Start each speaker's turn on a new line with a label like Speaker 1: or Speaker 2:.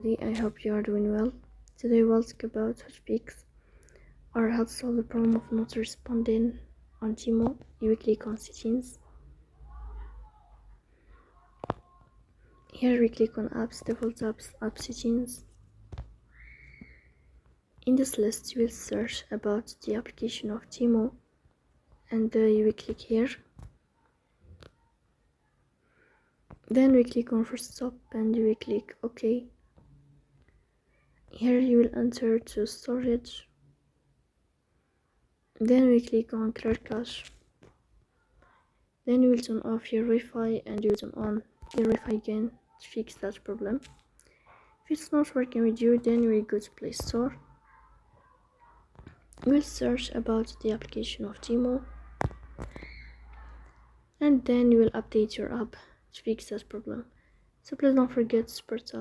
Speaker 1: I hope you are doing well. Today we'll talk about how to fix or how to solve the problem of not responding on Temu. You will click on settings. Here we click on apps, default apps, app settings. In this list you will search about the application of Temu and you will click here. Then we click on first stop and you will click OK. Here you will enter to storage. Then we click on clear cache. Then you will turn off your Wi-Fi and you will turn on your Wi-Fi again to fix that problem. If it's not working with you, then you will go to Play Store. You will search about the application of Temu and then you will update your app to fix that problem. So please don't forget to support us.